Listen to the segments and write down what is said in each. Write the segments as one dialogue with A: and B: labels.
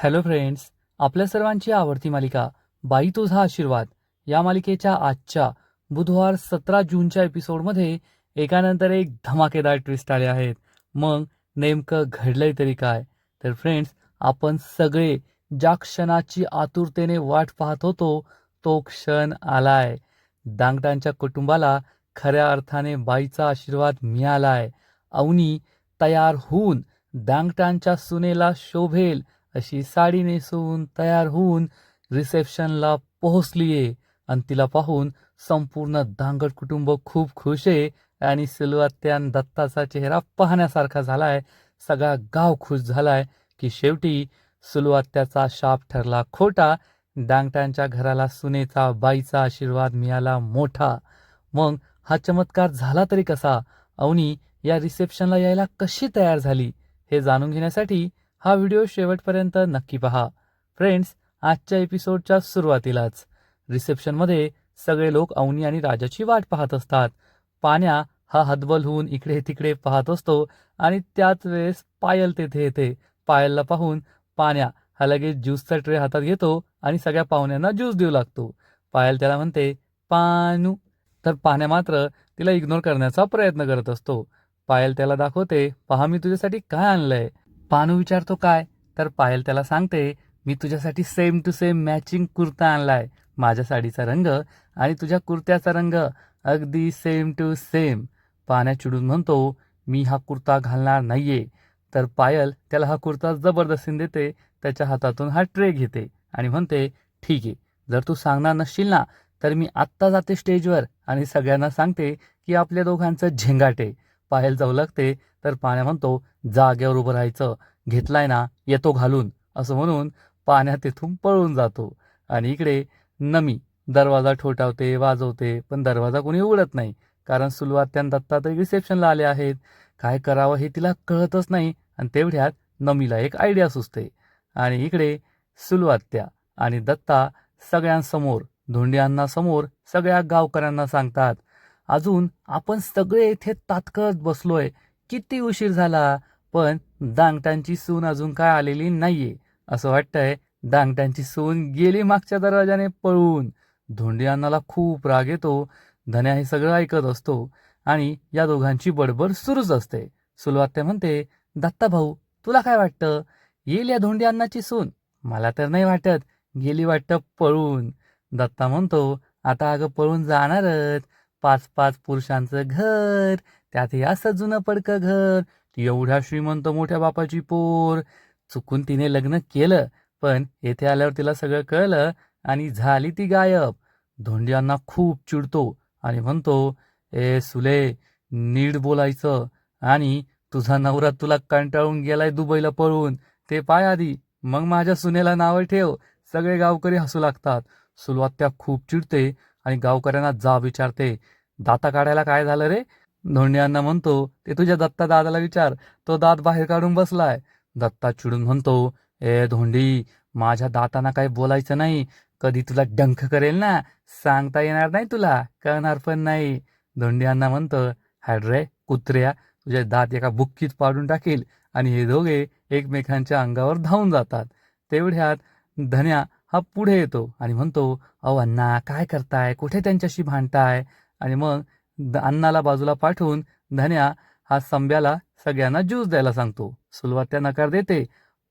A: Hello friends, आपल्या सर्वांची आवडती मालिका बाई तुझा आशीर्वाद या मालिकेच्या आजच्या बुधवार 17 जूनच्या एपिसोडमध्ये एकानंतर एक धमाकेदार ट्विस्ट आले आहेत. मग नेमकं घडलंय तरी काय? तर फ्रेंड्स, आपण सगळे ज्या क्षणाची आतुरतेने वाट पाहत होतो तो क्षण आलाय. दांगटांच्या कुटुंबाला खऱ्या अर्थाने बाईचा आशीर्वाद मिळालाय. अवनी तयार होऊन दांगटांच्या सुनेला शोभेल अशी साडी नेसून तयार होऊन रिसेप्शनला पोहोचलीये आणि तिला पाहून संपूर्ण दांगट कुटुंब खूप खुश आहे. आणि सुलवात्यान दत्ताचा चेहरा पाहण्यासारखा झालाय. सगळा गाव खुश झालाय की शेवटी सुलवात्याचा शाप ठरला खोटा. दांगटांच्या घराला सुनेचा बाईचा आशीर्वाद मिळाला मोठा. मग हा चमत्कार झाला तरी कसा? अवनी या रिसेप्शनला यायला कशी तयार झाली? हे जाणून घेण्यासाठी हा व्हिडिओ शेवटपर्यंत नक्की पहा. फ्रेंड्स, आजच्या एपिसोडच्या सुरुवातीलाच रिसेप्शनमध्ये सगळे लोक अवनी आणि राजाची वाट पाहत असतात. पाण्या हा हतबल होऊन इकडे तिकडे पाहत असतो आणि त्याच वेळेस पायल तेथे येते. पायलला पाहून पाण्या हा लगेच ज्यूसचा ट्रे हातात घेतो आणि सगळ्या पाहुण्यांना ज्यूस देऊ लागतो. पायल त्याला म्हणते पानू, तर पाण्या मात्र तिला इग्नोर करण्याचा प्रयत्न करत असतो. पायल त्याला दाखवते, पहा मी तुझ्यासाठी काय आणलंय. पानू विचारतो काय? तर पायल त्याला सांगते, मी तुझ्यासाठी same to same matching kurta आणलाय. माझ्या साडीचा रंग आणि तुझ्या कुर्त्याचा रंग अगदी सेम टू सेम. पाण्या चिडून म्हणतो, मी हा कुर्ता घालणार नाहीये. तर पायल त्याला हा कुर्ता जबरदस्तीने देते. त्याच्या हातातून हा ट्रे घेते आणि म्हणते, ठीक आहे, जर तू सांगणार नसशील ना तर मी आत्ता जाते स्टेजवर आणि सगळ्यांना सांगते की आपल्या दोघांचं झिंगाट आहे. पायल जाऊ लागते तर पाण्या म्हणतो, जागेवर उभं राहायचं, घेतलाय ना येतो घालून, असं म्हणून पाण्या तिथून पळून जातो. आणि इकडे नमी दरवाजा ठोठावते वाजवते पण दरवाजा कोणी उघडत नाही. कारण सुलवात्यान दत्ता तर रिसेप्शनला आले आहेत. काय करावं हे तिला कळतच नाही. आणि तेवढ्यात नमीला एक आयडिया सुचते. आणि इकडे सुलवात्या आणि दत्ता सगळ्यांसमोर धोंडियांना सगळ्या गावकऱ्यांना सांगतात, अजून आपण सगळे इथे ताटकळत बसलोय, किती उशीर झाला, पण दांगटांची सून अजून काय आलेली नाहीये. असं वाटतंय दांगटांची सून गेली मागच्या दरवाजाने पळून. धोंडी अण्णाला खूप राग येतो. धन्या हे सगळं ऐकत असतो आणि या दोघांची बडबड सुरूच असते. सुलवात्या म्हणते, दत्ता भाऊ, तुला काय वाटतं, येईल या धोंडी अण्णाची सून? मला तर नाही वाटत, गेली वाटतं पळून. दत्ता म्हणतो, आता अगं पळून जाणारच. 5-5 पुरुषांचं घर, त्यात हे असं जुनं पडकं घर, ती एवढ्या श्रीमंत मोठ्या बापाची पोर. चुकून तिने लग्न केलं पण येथे आल्यावर तिला सगळं कळलं आणि झाली ती गायब. धोंडियांना खूप चिडतो आणि म्हणतो, ए सुले, नीट बोलायचं. आणि तुझा नवरा तुला कंटाळून गेलाय दुबईला पळून, ते पाय आधी, मग माझ्या सुनेला नावं ठेव. सगळे गावकरी हसू लागतात. सुलवात्या खूप चिडते आणि गावकऱ्यांना जाब विचारते, दाता काढायला काय झालं रे? धोंडियांना म्हणतो, ते तुझ्या दत्ता दादाला विचार, तो दात बाहेर काढून बसलाय. दत्ता चिडून म्हणतो, ए धोंडी, माझ्या दातांना काही बोलायचं नाही, कधी तुला डंख करेल ना, सांगता येणार नाही, तुला कळणार पण नाही. धोंडियांना म्हणतं, हॅड रे कुत्र्या, तुझे दात एका बुक्कीत पाडून टाकील. आणि हे दोघे एकमेकांच्या अंगावर धावून जातात. तेवढ्यात धन्या हा पुढे येतो आणि म्हणतो, अहो अण्णा, काय करताय, कुठे त्यांच्याशी भांडताय? आणि मग अण्णाला बाजूला पाठवून धन्या हा संब्याला सगळ्यांना ज्यूस द्यायला सांगतो. सुलवात्या नकार देते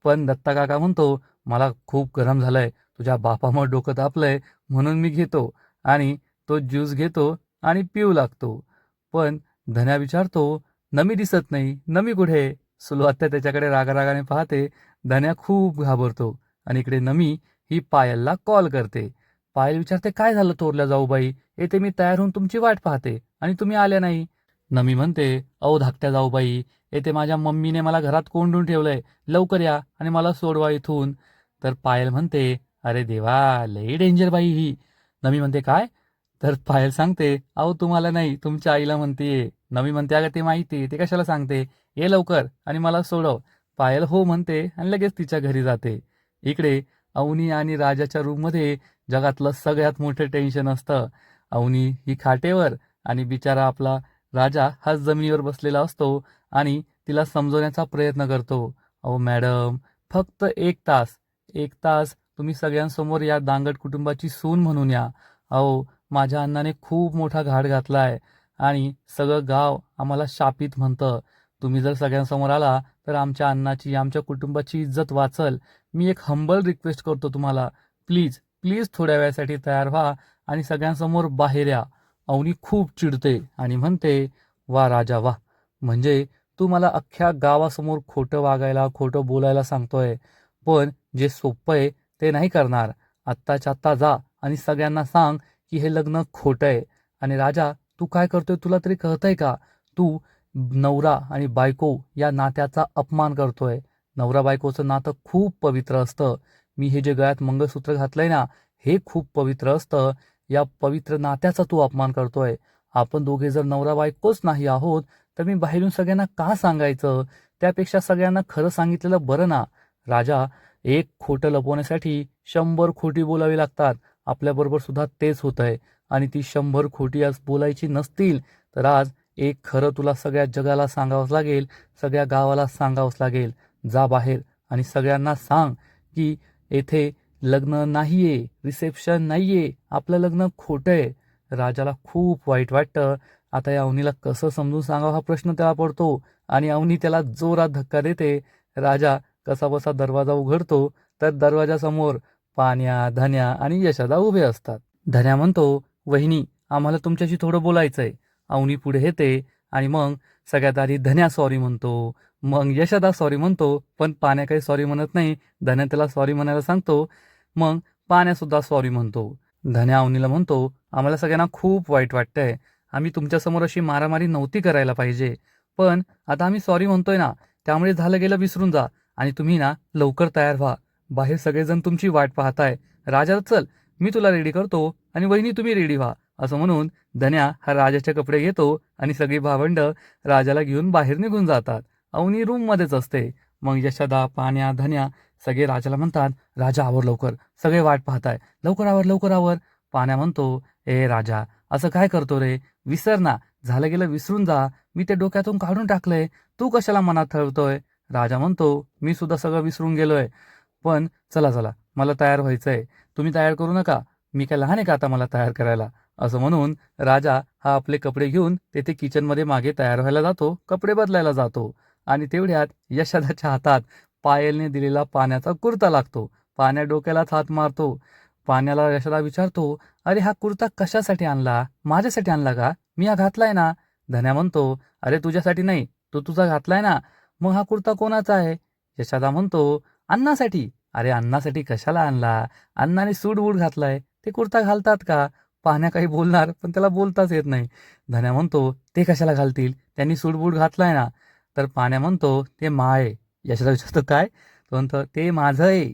A: पण दत्ता काका म्हणतो, मला खूप गरम झालंय, तुझ्या बापामुळे डोकं तापलंय म्हणून मी घेतो. आणि तो ज्यूस घेतो आणि पिऊ लागतो. पण धन्या विचारतो, नमी दिसत नाही, नमी कुठे? सुलवात्या त्याच्याकडे रागारागाने पाहते. धन्या खूप घाबरतो आणि इकडे नमी ही पायलला कॉल करते. पायल विचारते, काय झालं थोरल्या जाऊबाई, येथे मी तयार होऊन तुमची वाट पाहते आणि तुम्ही आल्या नाही. नमी म्हणते, अहो धाकट्या जाऊबाई, येथे माझ्या मम्मीने मला घरात कोंडून ठेवलंय, लवकर या आणि मला सोडवा इथून. तर पायल म्हणते, अरे देवा, लई डेंजर बाई ही. नमी म्हणते, काय? तर पायल सांगते, अहो तुम्हाला नाही, तुमच्या आईला म्हणते. नमी म्हणते, अगं ते माहिती, ते कशाला सांगते, ये लवकर आणि मला सोडव. पायल हो म्हणते आणि लगेच तिच्या घरी जाते. इकडे अवनी आणि राजाच्या रूममध्ये जगातलं सगळ्यात मोठं टेन्शन असतं. अवनी ही खाटेवर आणि बिचारा आपला राजा हा जमिनीवर बसलेला असतो आणि तिला समजवण्याचा प्रयत्न करतो. अहो मॅडम, फक्त 1 तास, 1 तास तुम्ही सगळ्यांसमोर या दांगट कुटुंबाची सून म्हणून या. अहो, माझ्या अण्णाने खूप मोठा घाट घातलाय आणि सगळं गाव आम्हाला शापित म्हणतं. तुम्ही जर सगळ्यांसमोर आला तर आमच्या अण्णाची, आमच्या कुटुंबाची इज्जत वाचल. मी एक हंबल रिक्वेस्ट करतो तुम्हाला. प्लीज, प्लीज थोड्या वेळासाठी तयार व्हा आणि सगळ्यांसमोर बाहेर या. अवनी खूप चिडते आणि म्हणते, वा राजा वा, म्हणजे तू मला अख्ख्या गावासमोर खोटं वागायला, खोटं बोलायला सांगतोय. पण जे सोपं आहे ते नाही करणार. आत्ताच्या आत्ता जा आणि सगळ्यांना सांग की हे लग्न खोटं आहे. आणि राजा, तू काय करतोय तुला तरी कळतंय का? तू नवरा आणि बायको या नात्याचा अपमान करतोय. नवरा बायकोचं नातं खूप पवित्र असतं. मी हे जे गळ्यात मंगळसूत्र घातलंय ना, हे खूप पवित्र असतं. या पवित्र नात्याचा तू अपमान करतोय. आपण दोघे जर नवरा बायकोच नाही आहोत तर मी बाहेरून सगळ्यांना का सांगायचं? त्यापेक्षा सगळ्यांना खरं सांगितलेलं बरं ना. राजा, एक खोटं लपवण्यासाठी 100 खोटी बोलावी लागतात. आपल्याबरोबर सुद्धा तेच होतंय. आणि ती 100 खोटी आज बोलायची नसतील तर आज एक खरं तुला सगळ्या जगाला सांगावंच लागेल, सगळ्या गावाला सांगावंच लागेल. जा बाहेर आणि सगळ्यांना सांग की येथे लग्न नाहीये, रिसेप्शन नाहीये, आपलं लग्न खोटं आहे. राजाला खूप वाईट वाटतं. आता या अवनीला कसं समजून सांगावं हा प्रश्न त्याला पडतो आणि अवनी त्याला जोरात धक्का देते. राजा कसाबसा दरवाजा उघडतो तर दरवाजासमोर पान्या, धन्या आणि यशोदा उभे असतात. धन्या म्हणतो, वहिनी, आम्हाला तुमच्याशी थोडं बोलायचंय. अवनी पुढे येते आणि मग सगळ्यात आधी धन्या सॉरी म्हणतो. मग यशोदा सॉरी म्हणतो, पण पाण्या काही सॉरी म्हणत नाही. धन्या त्याला सॉरी म्हणायला सांगतो. मग पाण्या सुद्धा सॉरी म्हणतो. धन्या अवनीला म्हणतो, आम्हाला सगळ्यांना खूप वाईट वाटतंय. आम्ही तुमच्यासमोर अशी मारामारी नव्हती करायला पाहिजे. पण आता आम्ही सॉरी म्हणतोय ना, त्यामुळे झालं गेलं विसरून जा आणि तुम्ही ना लवकर तयार व्हा. बाहेर सगळेजण तुमची वाट पाहताय. राजा, चल मी तुला रेडी करतो आणि वहिनी तुम्ही रेडी व्हा. असं म्हणून धन्या हा राजाचे कपडे घेतो आणि सगळी भावंड राजाला घेऊन बाहेर निघून जातात. अवनी रूममध्येच असते. मग यशोदा, पाण्या, धन्या सगळे राजाला म्हणतात, राजा आवर लवकर, सगळे वाट पाहताय, लवकर आवर, लवकर आवर. पाण्या म्हणतो, ए राजा, असं काय करतो रे? विसर ना, झालं गेलं विसरून जा. मी ते डोक्यातून काढून टाकलंय, तू कशाला मनात ठेवतोय? राजा म्हणतो, मी सुद्धा सगळं विसरून गेलोय. पण चला चला, मला तयार व्हायचंय. तुम्ही तयार करू नका, मी काय लहान आहे का आता मला तयार करायला? असं म्हणून राजा हा आपले कपडे घेऊन तेथे किचनमध्ये मागे तयार व्हायला जातो, कपडे बदलायला जातो. आणि तेवढ्यात यशोदाच्या हातात पायलने दिलेला पाण्याचा कुर्ता लागतो. पाण्या डोक्यालाच हात मारतो. पाण्याला यशोदा विचारतो, अरे हा कुर्ता कशासाठी आणला? माझ्यासाठी आणला का? मी हा घातलाय ना. धन्या म्हणतो, अरे तुझ्यासाठी नाही, तू तुझा घातलाय ना. मग हा कुर्ता कोणाचा आहे? यशोदा म्हणतो, अण्णासाठी. अरे अण्णासाठी कशाला आणला? अण्णाने सूट बूट घातलाय, ते कुर्ता घालतात का? पाण्या काही बोलणार पण त्याला बोलताच येत नाही. धन्या म्हणतो, ते कशाला घालतील, त्यांनी सूट बूट घातलाय ना. तर पाण्या म्हणतो, ते माय. यशोदा विचारतो, काय? तो म्हणतो, ते माझं आहे.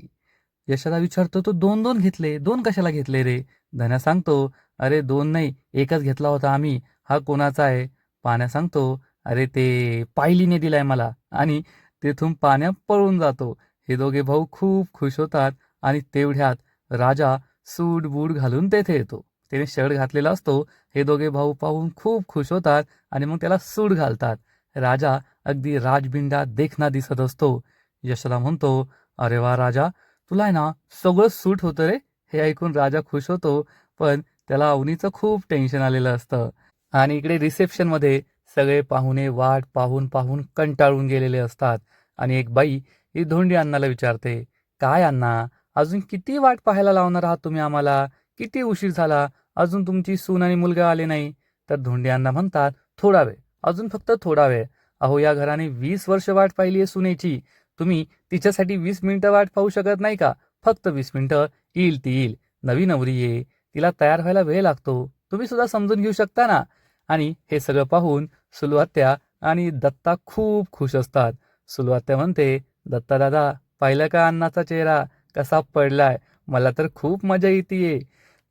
A: यशोदा विचारतो, तो दोन दोन घेतले, दोन कशाला घेतले रे? धन्या सांगतो, अरे दोन नाही, एकच घेतला होता आम्ही. हा कोणाचा आहे? पाण्या सांगतो, अरे ते पायलीने दिलाय मला. आणि तेथून पाण्या पळून जातो. हे दोघे भाऊ खूप खुश होतात आणि तेवढ्यात राजा सूट बूट घालून तेथे येतो. त्याने शर्ट घातलेला असतो. हे दोघे भाऊ पाहून खूप खुश होतात आणि मग त्याला सूट घालतात. राजा अगदी राजबिंडा देखना दिसत असतो. यशोदा म्हणतो, अरे वा राजा, तुला आहे ना सगळं सूट होतं रे. हे ऐकून राजा खुश होतो, पण त्याला अवनीचं खूप टेन्शन आलेलं असतं. आणि इकडे रिसेप्शनमध्ये सगळे पाहुणे वाट पाहून पाहून कंटाळून गेलेले असतात. आणि एक बाई ही धोंडी अण्णाला विचारते, काय अण्णा, अजून किती वाट पाहायला लावणार आहात तुम्ही आम्हाला? किती उशीर झाला, अजून तुमची सून आणि मुलगा आले नाही? तर धोंडी अण्णा म्हणतात, थोडा वेळ, अजून फक्त थोडा वेळ. अहो, या घराने 20 वर्ष वाट पाहिली आहे सुनेची. तुम्ही तिच्यासाठी 20 मिनिटं वाट पाहू शकत नाही का? फक्त 20 मिनिटं, येईल ती येईल. नवी नवरी आहे, तिला तयार व्हायला वेळ लागतो, तुम्ही सुद्धा समजून घेऊ शकता ना. आणि हे सगळं पाहून सुलवात्या आणि दत्ता खूप खुश असतात. सुलवात्या म्हणते, दत्ता दादा, पाहिलं का अण्णाचा चेहरा कसा पडलाय? मला तर खूप मजा येते.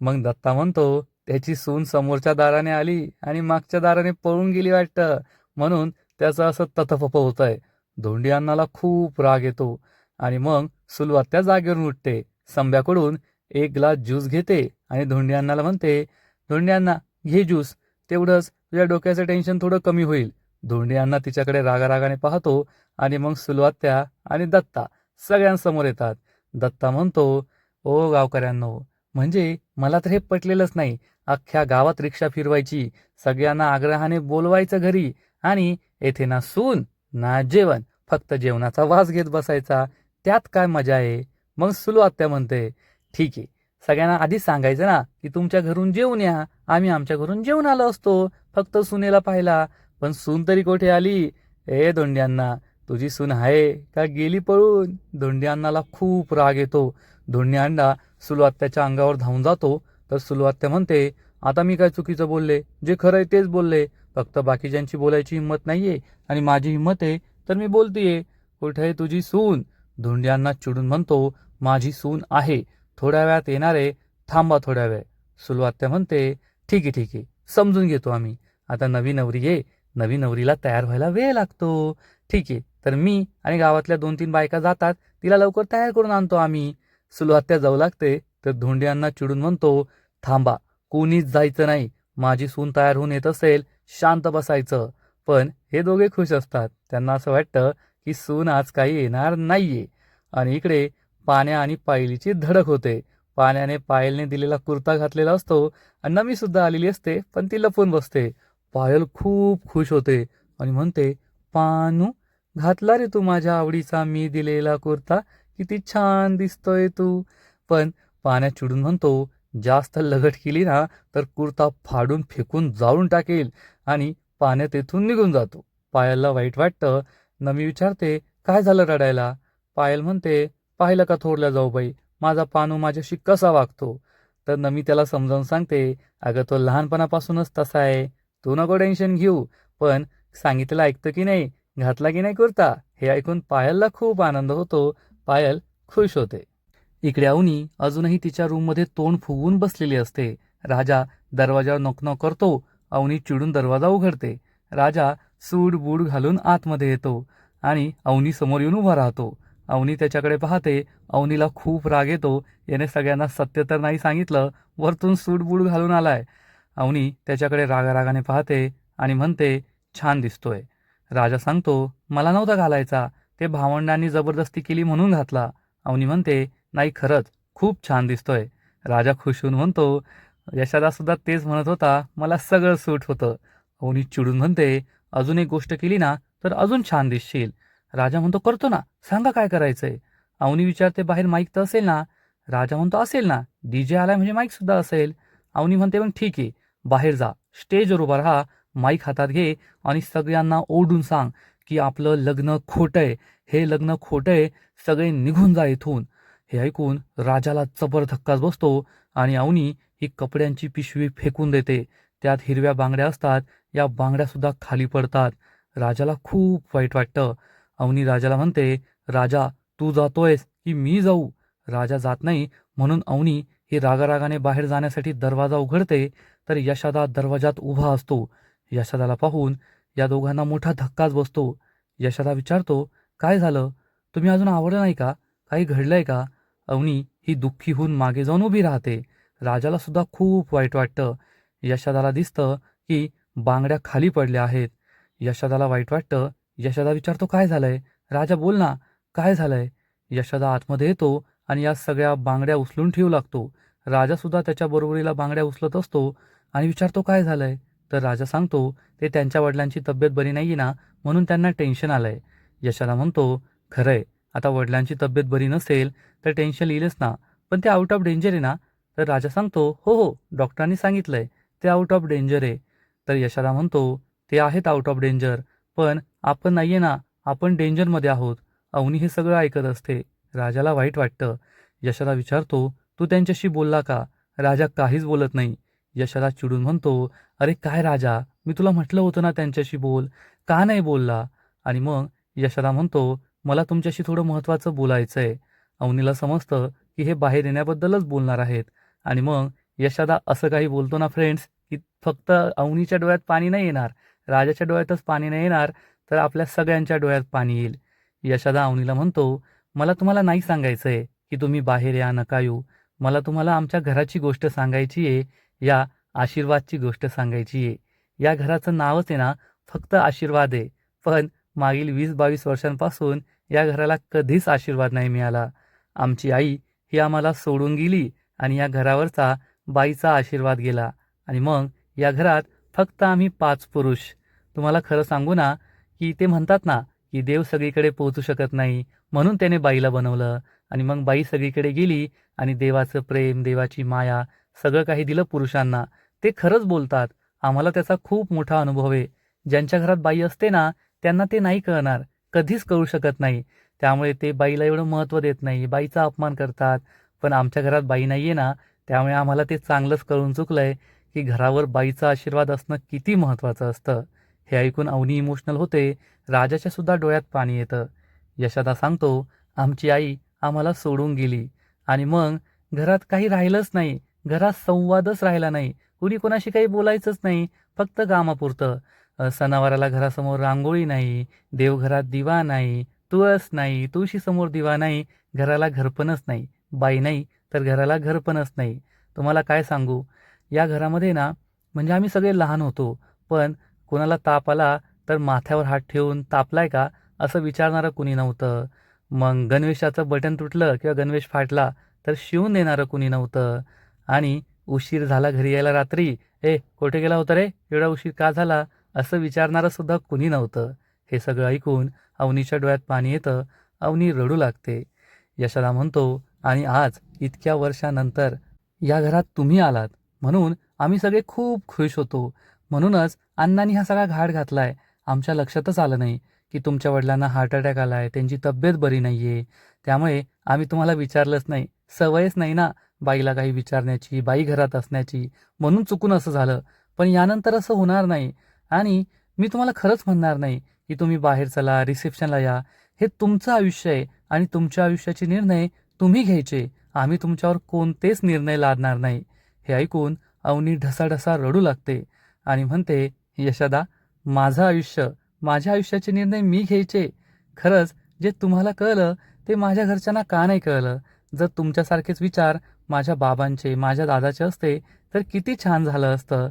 A: मग दत्ता म्हणतो, त्याची सून समोरच्या दाराने आली आणि मागच्या दाराने पळून गेली वाटतं, म्हणून त्याचं असं तथपप होतंय. धोंडी अण्णाला खूप राग येतो आणि मग सुलवात्या जागेवरून उठते. संब्याकडून एक ग्लास ज्यूस घेते आणि धोंडी अण्णाला म्हणते, धोंडी अण्णा, घे ज्यूस, तेवढंच तुझ्या डोक्याचं टेन्शन थोडं कमी होईल. धोंडी अण्णा तिच्याकडे रागारागाने पाहतो आणि मग सुलवात्या आणि दत्ता सगळ्यांसमोर येतात. दत्ता म्हणतो, ओ गावकऱ्यांनो, म्हणजे मला तर हे पटलेलंच नाही. अख्ख्या गावात रिक्षा फिरवायची, सगळ्यांना आग्रहाने बोलवायचं घरी आणि येथे ना सून ना जेवण, फक्त जेवणाचा वास घेत बसायचा. त्यात काय मजा आहे? मग सुलू आत्या म्हणते, ठीक आहे, सगळ्यांना आधीच सांगायचं ना की तुमच्या घरून जेवून या, आम्ही आमच्या घरून जेवून आलो असतो फक्त सुनेला पाहिला. पण सून तरी कुठे आली? ए धोंड्यांना, तुझी सून आहे का गेली पळून? धोंडी अण्णाला खूप राग येतो. धोंडी अण्णा सुलू आत्याच्या अंगावर धावून जातो. तर सुलू आत्या म्हणते, आता मी काय चुकीचं बोलले? जे खरं आहे तेच बोलले. फक्त बाकीच्यांची बोलायची हिंमत नाहीये आणि माझी हिंमत आहे तर मी बोलतीये. कुठे आहे तुझी सून? धोंडी अण्णा चिडून म्हणतो, माझी सून आहे, थोड्या वेळात येणार आहे, थांबा थोड्या वेळ. सुलू आत्या म्हणते, ठीक आहे ठीक आहे, समजून घेतो आम्ही. आता नवी नवरी आहे, नवी नवरीला तयार व्हायला वेळ लागतो. ठीक आहे, तर मी आणि गावातल्या 2-3 बायका जातात, तिला लवकर तयार करून आणतो आम्ही. सुलू आत्या जाऊ लागते तर धोंडी अण्णा चिडून म्हणतो, थांबा, कोणीच जायचं नाही. माझी सून तयार होऊन येत असेल, शांत बसायचं. पण हे दोघे खुश असतात. त्यांना असं वाटतं की सून आज काही येणार नाहीये. आणि इकडे पाण्या आणि पायलीची धडक होते. पाण्याने पायलने दिलेला कुर्ता घातलेला असतो आणि नमी सुद्धा आलेली असते, पण ती लपून बसते. पायल खूप खुश होते आणि म्हणते, पानू, घातला रे तू माझ्या आवडीचा मी दिलेला कुर्ता, किती छान दिसतोय तू. पण पाण्या चिडून म्हणतो, जास्त लगट केली ना तर कुर्ता फाडून फेकून जाळून टाकेल. आणि पाण्या तेथून निघून जातो. पायलला वाईट वाटतं. नमी विचारते, काय झालं रडायला? पायल म्हणते, पाहिलं का थोरल्या जाऊबाई, माझा पानू माझ्याशी कसा वागतो? तर नमी त्याला समजावून सांगते, अगं तो लहानपणापासूनच तसा आहे, तू नको टेन्शन घेऊ. पण सांगितलं ऐकतं की नाही, घातला की नाही कुर्ता? हे ऐकून पायलला खूप आनंद होतो. पायल खुश होते. इकडे अवनी अजूनही तिच्या रूममध्ये तोंड फुगवून बसलेली असते. राजा दरवाजावर नॉक करतो. अवनी चिडून दरवाजा उघडते. राजा सूट बूट घालून आतमध्ये येतो आणि अवनी समोर येऊन उभा राहतो. अवनी त्याच्याकडे पाहते. अवनीला खूप राग येतो. याने सगळ्यांना सत्य तर नाही सांगितलं, वरतून सूट बूट घालून आलाय. अवनी त्याच्याकडे रागारागाने पाहते आणि म्हणते, छान दिसतोय. राजा सांगतो, मला नव्हता घालायचा, ते भावंडांनी जबरदस्ती केली म्हणून घातला. अवनी म्हणते, नाही खरंच खूप छान दिसतोय. राजा खुश होऊन म्हणतो, यशादा सुद्धा तेच म्हणत होता, मला सगळं सूट होतं. अवनी चिडून म्हणते, अजून एक गोष्ट केली ना तर अजून छान दिसशील. राजा म्हणतो, करतो ना, सांगा काय करायचंय. अवनी विचारते, बाहेर माईक तर असेल ना? राजा म्हणतो, असेल ना, डीजे आलाय म्हणजे माईक सुद्धा असेल. अवनी म्हणते, मग ठीक आहे, बाहेर जा, स्टेजवर उभा राहा, माईक हातात घे आणि सगळ्यांना ओरडून सांग की आपलं लग्न खोटंय, हे लग्न खोटंय, सगळे निघून जा इथून. हे ऐकून राजाला जबर धक्काच बसतो आणि अवनी ही कपड्यांची पिशवी फेकून देते. त्यात हिरव्या बांगड्या असतात, या बांगड्या सुद्धा खाली पडतात. राजाला खूप वाईट वाटतं. अवनी राजाला म्हणते, राजा, तू जातोयस की मी जाऊ? राजा जात नाही म्हणून अवनी ही रागारागाने बाहेर जाण्यासाठी दरवाजा उघडते. तर यशादा दरवाजात उभा असतो. यशादाला पाहून या दोघांना मोठा धक्काच बसतो. यशादा विचारतो, काय झालं? तुम्ही अजून आवरलं नाही का? काही घडलंय का? अवनी ही दुःखी होऊन मागे जाऊन उभी राहते. राजाला सुद्धा खूप वाईट वाटतं. यशादाला दिसतं की बांगड्या खाली पडल्या आहेत. यशादाला वाईट वाटतं. यशादा विचारतो, काय झालंय? राजा बोल ना, काय झालंय? यशादा आतमध्ये येतो आणि या सगळ्या बांगड्या उचलून ठेवू लागतो. राजा सुद्धा त्याच्या बरोबरीला बांगड्या उचलत असतो आणि विचारतो, काय झालंय? तर राजा सांगतो, ते त्यांच्या वडिलांची तब्येत बरी नाहीये ना, म्हणून त्यांना टेन्शन आलंय. यशादा म्हणतो, खरंय, आता वडिलांची तब्येत बरी नसेल तर टेन्शन येईलच ना, पण ते आउट ऑफ डेंजर आहे ना? तर राजा सांगतो, हो हो, डॉक्टरांनी सांगितलंय ते आउट ऑफ डेंजर आहे. तर यशादा म्हणतो, ते आहेत आउट ऑफ डेंजर, पण आपण नाहीये ना, आपण डेंजरमध्ये आहोत. अवनी हे सगळं ऐकत असते. राजाला वाईट वाटतं. यशादा विचारतो, तू त्यांच्याशी बोलला का? राजा काहीच बोलत नाही. यशादा चिडून म्हणतो, अरे काय राजा, मी तुला म्हटलं होतं ना त्यांच्याशी बोल, का नाही बोलला? आणि मग यशादा म्हणतो, मला तुमच्याशी थोडं महत्त्वाचं बोलायचंय. अवनीला समजतं की हे बाहेर येण्याबद्दलच बोलणार आहेत. आणि मग यशादा असं काही बोलतो ना फ्रेंड्स, की फक्त अवनीच्या डोळ्यात पाणी नाही येणार, राजाच्या डोळ्यातच पाणी नाही येणार, तर आपल्या सगळ्यांच्या डोळ्यात पाणी येईल. यशादा अवनीला म्हणतो, मला तुम्हाला नाही सांगायचंय की तुम्ही बाहेर या, नका येऊ. मला तुम्हाला आमच्या घराची गोष्ट सांगायची आहे, या आशीर्वादची गोष्ट सांगायची आहे. या घराचं नावच आहे ना फक्त आशीर्वाद आहे. पण मागील 20-22 वर्षांपासून या घराला कधीच आशीर्वाद नाही मिळाला. आमची आई ही आम्हाला सोडून गेली आणि या घरावरचा बाईचा आशीर्वाद गेला आणि मग या घरात फक्त आम्ही 5 पुरुष. तुम्हाला खरं सांगू ना, की ते म्हणतात ना, की देव सगळीकडे पोहोचू शकत नाही, म्हणून त्याने बाईला बनवलं आणि मग बाई सगळीकडे गेली आणि देवाचं प्रेम, देवाची माया सगळं काही दिलं पुरुषांना. ते खरंच बोलतात. आम्हाला त्याचा खूप मोठा अनुभव आहे. ज्यांच्या घरात बाई असते ना, त्यांना ते नाही कळणार, कधीच कळू शकत नाही. त्यामुळे ते बाईला एवढं महत्त्व देत नाही, बाईचा अपमान करतात. पण आमच्या घरात बाई नाही आहे ना, त्यामुळे आम्हाला ते चांगलंच कळून चुकलंय, की घरावर बाईचा आशीर्वाद असणं किती महत्त्वाचं असतं. हे ऐकून अवनी इमोशनल होते. राजाच्या सुद्धा डोळ्यात पाणी येतं. यशोदा सांगतो, आमची आई आम्हाला सोडून गेली आणि मग घरात काही राहिलंच नाही. घरात संवादच राहिला नाही. कुणी कोणाशी काही बोलायचंच नाही. फक्त कामापुरतं. सणावाराला घरासमोर रांगोळी नाही, देवघरात दिवा नाही, तुळस नाही, तुळशीसमोर दिवा नाही, घराला घरपणच नाही. बाई नाही तर घराला घरपणच नाही. तुम्हाला काय सांगू, या घरामध्ये ना म्हणजे आम्ही सगळे लहान होतो, पण कोणाला ताप आला तर माथ्यावर हात ठेवून तापलाय का असं विचारणारं कुणी नव्हतं. मग गणवेशाचं बटन तुटलं किंवा गणवेश फाटला तर शिवून देणारं कुणी नव्हतं. आणि उशीर झाला घरी यायला रात्री, ए कुठे गेला होता रे, एवढा उशीर का झाला, असं विचारणारं सुद्धा कुणी नव्हतं. हे सगळं ऐकून अवनीच्या डोळ्यात पाणी येतं. अवनी रडू लागते. यशोदा म्हणतो, आणि आज इतक्या वर्षानंतर या घरात तुम्ही आलात म्हणून आम्ही सगळे खूप खुश होतो. म्हणूनच अण्णांनी हा सगळा घाट घातलाय. आमच्या लक्षातच आलं नाही की तुमच्या वडिलांना हार्ट अटॅक आलाय, त्यांची तब्येत बरी नाहीये. त्यामुळे आम्ही तुम्हाला विचारलंच नाही. सवयच नाही ना बाईला काही विचारण्याची, बाई घरात असण्याची, म्हणून चुकून असं झालं. पण यानंतर असं होणार नाही. आणि मी तुम्हाला खरंच म्हणणार नाही की तुम्ही बाहेर चला, रिसेप्शनला या. हे तुमचं आयुष्य आहे आणि तुमच्या आयुष्याचे निर्णय तुम्ही घ्यायचे. आम्ही तुमच्यावर कोणतेच निर्णय लादणार नाही. हे ऐकून अवनी ढसाढसा रडू लागते आणि म्हणते, यशोदा, माझं आयुष्य, माझ्या आयुष्याचे निर्णय मी घ्यायचे. खरंच जे तुम्हाला कळलं ते माझ्या घरच्यांना का नाही कळलं? जर तुमच्यासारखेच विचार माझ्या बाबांचे, माझ्या दादाचे असते तर किती छान झालं असतं.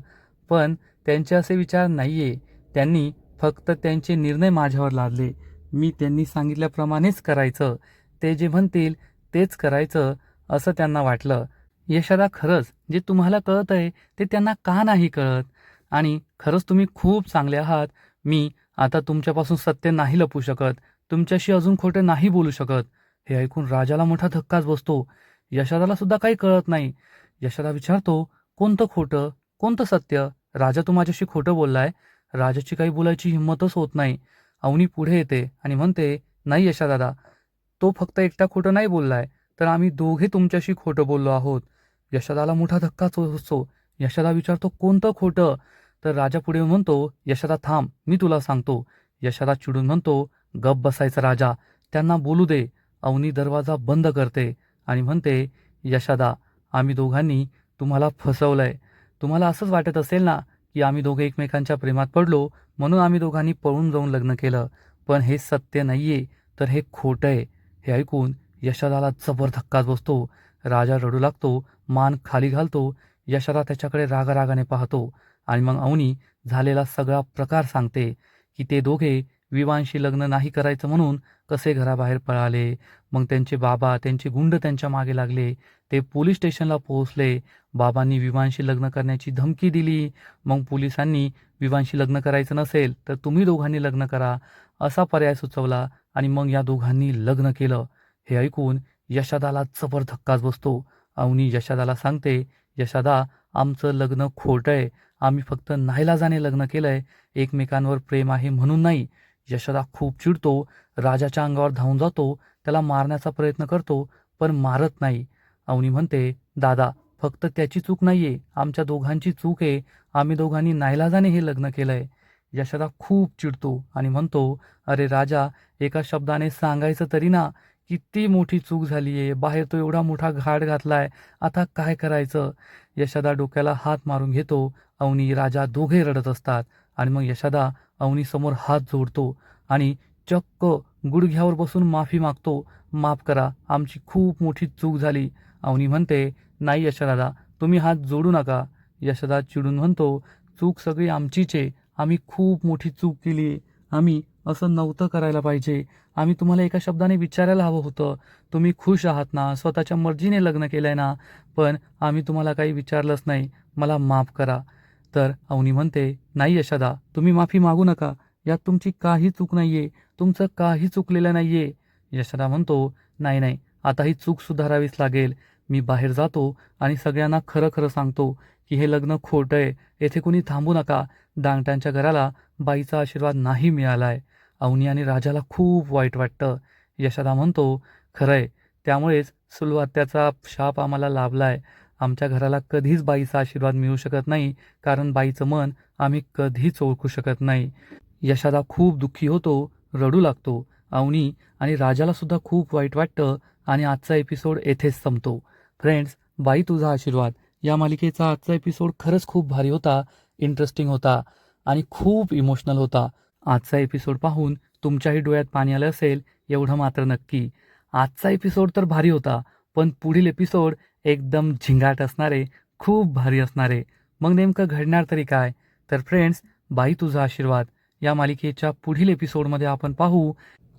A: पण त्यांचे असे विचार नाहीये. त्यांनी फक्त त्यांचे निर्णय माझ्यावर लादले. मी त्यांनी सांगितल्याप्रमाणेच करायचं. ते जे म्हणतील तेच करायचं असं त्यांना वाटलं. यशोदा, खरंच जे तुम्हाला कळतंय ते त्यांना का नाही कळत? आणि खरंच तुम्ही खूप चांगले आहात. मी आता तुमच्यापासून सत्य नाही लपवू शकत. तुमच्याशी अजून खोटं नाही बोलू शकत. हे ऐकून राजाला मोठा धक्काच बसतो. यशोदाला सुद्धा काही कळत नाही. यशोदा विचारतो, कोणतं खोटं, कोणतं सत्य? राजा, तू माझ्याशी खोटं बोललाय? राजाची काही बोलायची हिंमतच होत नाही. अवनी पुढे येते आणि म्हणते, नाही यशोदादा, तो फक्त एकटा खोटं नाही बोललाय, तर आम्ही दोघे तुमच्याशी खोटं बोललो आहोत. यशोदाला मोठा धक्काच बसतो. यशोदा विचारतो, कोणतं खोटं? तर राजा पुढे येऊन म्हणतो, यशोदा थांब, मी तुला सांगतो. यशोदा चिडून म्हणतो, गप बसायचं राजा, त्यांना बोलू दे. अवनी दरवाजा बंद करते आणि म्हणते, यशोदा, आम्ही दोघांनी तुम्हाला फसवलंय. तुम्हाला असंच वाटत असेल ना की आम्ही दोघे एकमेकांच्या प्रेमात पडलो म्हणून आम्ही दोघांनी पळून जाऊन लग्न केलं. पण हे सत्य नाहीये, तर हे खोटं आहे. हे ऐकून यशोदाला जबर धक्काच बसतो. राजा रडू लागतो, मान खाली घालतो. यशोदा त्याच्याकडे रागारागाने पाहतो आणि मग अवनी झालेला सगळा प्रकार सांगते की ते दोघे विवांशी लग्न नाही करायचं म्हणून कसे घराबाहेर पळाले. मग त्यांचे बाबा, त्यांचे गुंड त्यांच्या मागे लागले. ते पोलीस स्टेशनला पोहोचले. बाबांनी विवांशी लग्न करण्याची धमकी दिली. मग पोलिसांनी विवांशी लग्न करायचं नसेल तर तुम्ही दोघांनी लग्न करा असा पर्याय सुचवला आणि मग या दोघांनी लग्न केलं. हे ऐकून यशोदाला जबर धक्काच बसतो. अवनी यशोदाला सांगते, यशोदा, आमचं लग्न खोटं आहे. आम्ही फक्त नाईलाजाने लग्न केलंय, एकमेकांवर प्रेम आहे म्हणून नाही. यशोदा खूप चिडतो. राजाच्या अंगावर धावून जातो. त्याला मारण्याचा प्रयत्न करतो पण मारत नाही. अवनी म्हणते, दादा, फक्त त्याची चूक नाहीये, आमच्या दोघांची चूक आहे. आम्ही दोघांनी नाईलाजाने हे लग्न केलंय. यशोदा खूप चिडतो आणि म्हणतो, अरे राजा, एका शब्दाने सांगायचं तरी ना, किती मोठी चूक झालीये, बाहेर तो एवढा मोठा घाट घातलाय, आता काय करायचं? यशोदा डोक्याला हात मारून घेतो. अवनी, राजा दोघे रडत असतात आणि मग यशोदा अवनीसमोर हात जोडतो आणि चक्क गुडघ्यावर बसून माफी मागतो. माफ करा, आमची खूप मोठी चूक झाली. अवनी म्हणते, नाही यशोदादा, तुम्ही हात जोडू नका. यशोदा चिडून म्हणतो, चूक सगळी आमचीच आहे. आम्ही खूप मोठी चूक केली आहे. आम्ही असं नव्हतं करायला पाहिजे. आम्ही तुम्हाला एका शब्दाने विचारायला हवं होतं, तुम्ही खुश आहात ना? स्वतःच्या मर्जीने लग्न केलंय ना? पण आम्ही तुम्हाला काही विचारलंच नाही. मला माफ करा." तर अवनी म्हणते, "नाही यशोदा, तुम्ही माफी मागू नका. यात तुमची काही चूक नाहीये. तुमचं काही चुकलेलं नाहीये." यशोदा म्हणतो, "नाही, नाही. आता ही चूक सुधारावीच लागेल. मी बाहेर जातो आणि सगळ्यांना खरं-खरं सांगतो, की हे लग्न खोटं आहे. येथे कुणी थांबू नका. डांगटांच्या घराला बाईचा आशीर्वाद नाही मिळालाय." अवनी आणि राजाला खूप वाईट वाटतं. यशोदा म्हणतो, "खरंय. त्यामुळेच सुलवात्याचा शाप आम्हाला लाभलाय. आमच्या घराला कधीच बाईचा आशीर्वाद मिळू शकत नाही, कारण बाईचं मन आम्ही कधीच ओळखू शकत नाही." यशोदा खूप दुःखी होतो, रडू लागतो. अवनी आणि राजाला सुद्धा खूप वाईट वाटतं आणि आजचा एपिसोड येथेच संपतो. फ्रेंड्स, बाई तुझा आशीर्वाद या मालिकेचा आजचा एपिसोड खरंच खूप भारी होता, इंटरेस्टिंग होता आणि खूप इमोशनल होता. आजचा एपिसोड पाहून तुमच्याही डोळ्यात पाणी आलं असेल एवढं मात्र नक्की. आजचा एपिसोड तर भारी होता, पण पुढील एपिसोड एकदम झिंगाट असणारे, खूप भारी असणारे. मग नेमकं घडणार तरी काय? तर फ्रेंड्स, बाई तुझा आशीर्वाद या मालिकेच्या पुढील एपिसोडमध्ये आपण पाहू.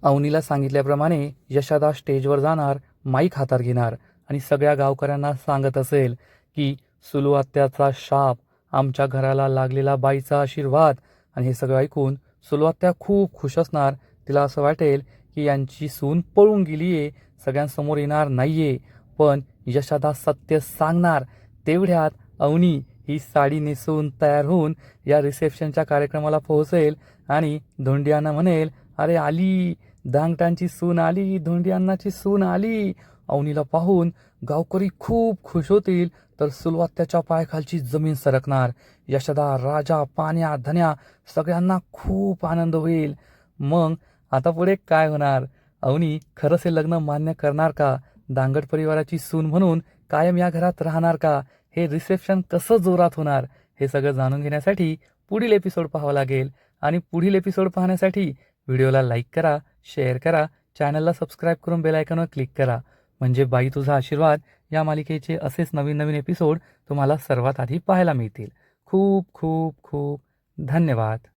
A: अवनीला सांगितल्याप्रमाणे यशोदा स्टेजवर जाणार, माईक हातात घेणार आणि सगळ्या गावकऱ्यांना सांगत असेल की सुलू आत्याचा शाप, आमच्या घराला लागलेला बाईचा आशीर्वाद. आणि हे सगळं ऐकून सुलू आत्या खूप खुश असणार. तिला असं वाटेल की यांची सून पळून गेलीये, सगळ्यांसमोर येणार नाहीये. पण यशोदा सत्य सांगणार. तेवढ्यात अवनी ही साडी नेसून तयार होऊन या रिसेप्शनच्या कार्यक्रमाला पोहोचेल आणि धोंडियांना म्हणेल, "अरे आली, धांगटांची सून आली, धोंडियांनाची सून आली." अवनीला पाहून गावकरी खूप खुश होतील. तर सुलवात्याच्या पायाखालची जमीन सरकणार. यशोदा, राजा, पाण्या, धन्या सगळ्यांना खूप आनंद होईल. मग आता पुढे काय होणार? अवनी खरंच हे लग्न मान्य करणार का? दांगट परिवाराची सून म्हणून कायम या घरात राहणार का? हे रिसेप्शन कसं जोरात होणार? हे सगळं जाणून घेण्यासाठी पुढील एपिसोड पाहावा लागेल. आणि पुढील एपिसोड पाहण्यासाठी व्हिडिओला लाईक करा, शेअर करा, चॅनलला सबस्क्राईब करून बेल आयकॉनवर क्लिक करा. म्हणजे बाई तुझा आशीर्वाद या मालिकेचे असेच नवीन नवीन एपिसोड तुम्हाला सर्वात आधी पाहायला मिळतील. खूप खूप खूप धन्यवाद.